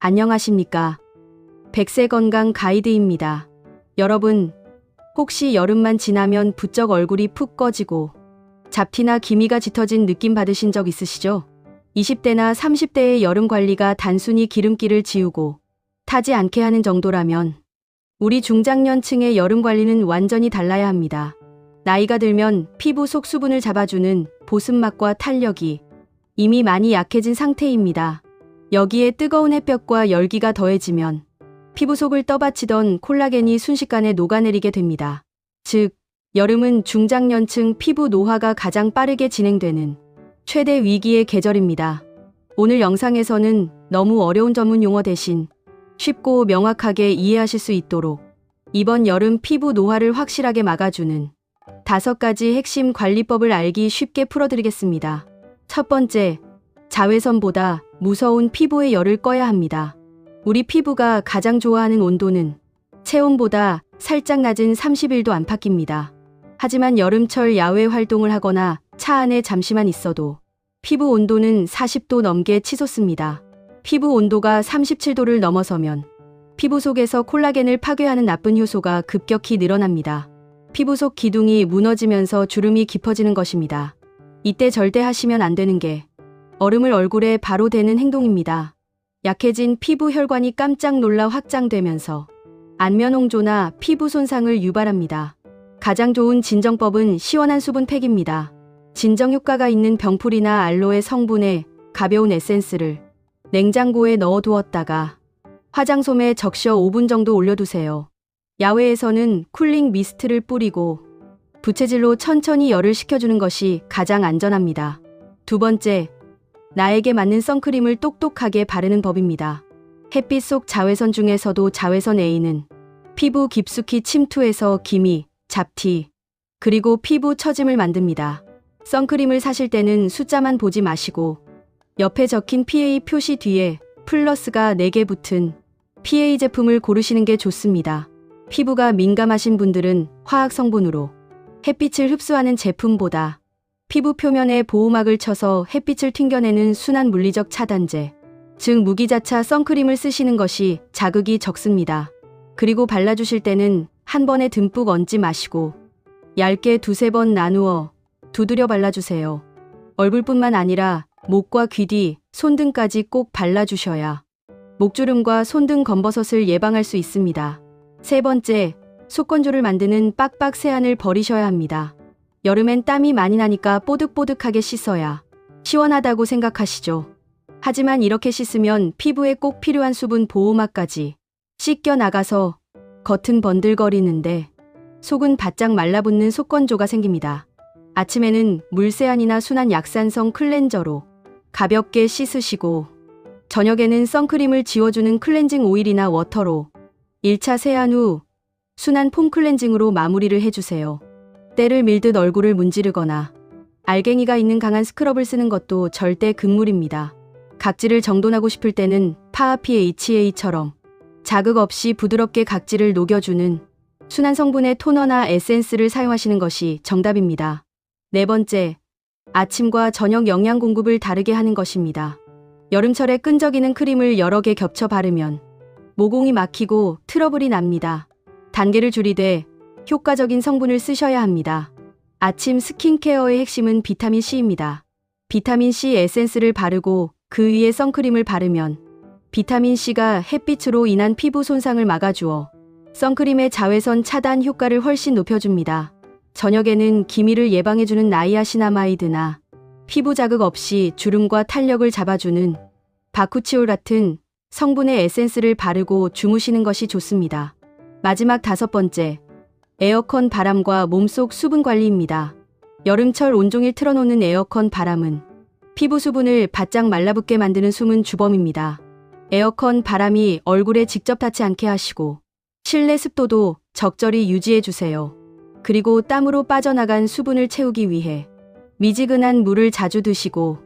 안녕하십니까. 100세 건강 가이드입니다. 여러분, 혹시 여름만 지나면 부쩍 얼굴이 푹 꺼지고 잡티나 기미가 짙어진 느낌 받으신 적 있으시죠? 20대나 30대의 여름 관리가 단순히 기름기를 지우고 타지 않게 하는 정도라면 우리 중장년층의 여름 관리는 완전히 달라야 합니다. 나이가 들면 피부 속 수분을 잡아주는 보습막과 탄력이 이미 많이 약해진 상태입니다. 여기에 뜨거운 햇볕과 열기가 더해지면 피부 속을 떠받치던 콜라겐이 순식간에 녹아내리게 됩니다. 즉, 여름은 중장년층 피부 노화가 가장 빠르게 진행되는 최대 위기의 계절입니다. 오늘 영상에서는 너무 어려운 전문 용어 대신 쉽고 명확하게 이해하실 수 있도록 이번 여름 피부 노화를 확실하게 막아주는 5가지 핵심 관리법을 알기 쉽게 풀어드리겠습니다. 첫 번째, 자외선보다 무서운 피부의 열을 꺼야 합니다. 우리 피부가 가장 좋아하는 온도는 체온보다 살짝 낮은 31도 안팎입니다. 하지만 여름철 야외 활동을 하거나 차 안에 잠시만 있어도 피부 온도는 40도 넘게 치솟습니다. 피부 온도가 37도를 넘어서면 피부 속에서 콜라겐을 파괴하는 나쁜 효소가 급격히 늘어납니다. 피부 속 기둥이 무너지면서 주름이 깊어지는 것입니다. 이때 절대 하시면 안 되는 게 얼음을 얼굴에 바로 대는 행동입니다. 약해진 피부 혈관이 깜짝 놀라 확장되면서 안면 홍조나 피부 손상을 유발합니다. 가장 좋은 진정법은 시원한 수분팩입니다. 진정 효과가 있는 병풀이나 알로에 성분의 가벼운 에센스를 냉장고에 넣어두었다가 화장솜에 적셔 5분 정도 올려두세요. 야외에서는 쿨링 미스트를 뿌리고 부채질로 천천히 열을 식혀주는 것이 가장 안전합니다. 두 번째, 나에게 맞는 선크림을 똑똑하게 바르는 법입니다. 햇빛 속 자외선 중에서도 자외선 A는 피부 깊숙이 침투해서 기미, 잡티, 그리고 피부 처짐을 만듭니다. 선크림을 사실 때는 숫자만 보지 마시고 옆에 적힌 PA 표시 뒤에 플러스가 4개 붙은 PA 제품을 고르시는 게 좋습니다. 피부가 민감하신 분들은 화학 성분으로 햇빛을 흡수하는 제품보다 피부 표면에 보호막을 쳐서 햇빛을 튕겨내는 순한 물리적 차단제, 즉 무기자차 선크림을 쓰시는 것이 자극이 적습니다. 그리고 발라주실 때는 한 번에 듬뿍 얹지 마시고 얇게 2-3번 나누어 두드려 발라주세요. 얼굴뿐만 아니라 목과 귀 뒤, 손등까지 꼭 발라주셔야 목주름과 손등 검버섯을 예방할 수 있습니다. 세 번째, 속건조를 만드는 빡빡 세안을 버리셔야 합니다. 여름엔 땀이 많이 나니까 뽀득뽀득하게 씻어야 시원하다고 생각하시죠. 하지만 이렇게 씻으면 피부에 꼭 필요한 수분 보호막까지 씻겨 나가서 겉은 번들거리는데 속은 바짝 말라붙는 속건조가 생깁니다. 아침에는 물세안이나 순한 약산성 클렌저로 가볍게 씻으시고 저녁에는 선크림을 지워주는 클렌징 오일이나 워터로 1차 세안 후 순한 폼 클렌징으로 마무리를 해주세요. 때를 밀듯 얼굴을 문지르거나 알갱이가 있는 강한 스크럽을 쓰는 것도 절대 금물입니다. 각질을 정돈하고 싶을 때는 파하피 HA처럼 자극 없이 부드럽게 각질을 녹여주는 순한 성분의 토너나 에센스를 사용하시는 것이 정답입니다. 네 번째, 아침과 저녁 영양 공급을 다르게 하는 것입니다. 여름철에 끈적이는 크림을 여러 개 겹쳐 바르면 모공이 막히고 트러블이 납니다. 단계를 줄이되 효과적인 성분을 쓰셔야 합니다. 아침 스킨케어의 핵심은 비타민C입니다. 비타민C 에센스를 바르고 그 위에 선크림을 바르면 비타민C가 햇빛으로 인한 피부 손상을 막아주어 선크림의 자외선 차단 효과를 훨씬 높여줍니다. 저녁에는 기미를 예방해주는 나이아시나마이드나 피부 자극 없이 주름과 탄력을 잡아주는 바쿠치올 같은 성분의 에센스를 바르고 주무시는 것이 좋습니다. 마지막 5번째, 에어컨 바람과 몸속 수분 관리입니다. 여름철 온종일 틀어놓는 에어컨 바람은 피부 수분을 바짝 말라붙게 만드는 숨은 주범입니다. 에어컨 바람이 얼굴에 직접 닿지 않게 하시고 실내 습도도 적절히 유지해주세요. 그리고 땀으로 빠져나간 수분을 채우기 위해 미지근한 물을 자주 드시고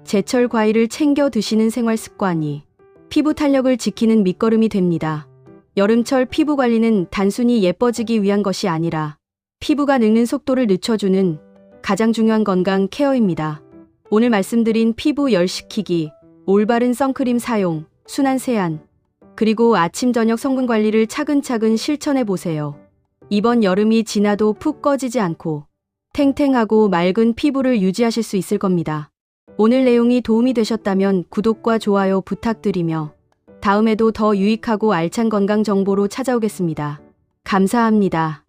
제철 과일을 챙겨 드시는 생활 습관이 피부 탄력을 지키는 밑거름이 됩니다. 여름철 피부 관리는 단순히 예뻐지기 위한 것이 아니라 피부가 늙는 속도를 늦춰주는 가장 중요한 건강 케어입니다. 오늘 말씀드린 피부 열식히기, 올바른 선크림 사용, 순한 세안, 그리고 아침 저녁 성분 관리를 차근차근 실천해 보세요. 이번 여름이 지나도 푹 꺼지지 않고 탱탱하고 맑은 피부를 유지하실 수 있을 겁니다. 오늘 내용이 도움이 되셨다면 구독과 좋아요 부탁드리며 다음에도 더 유익하고 알찬 건강 정보로 찾아오겠습니다. 감사합니다.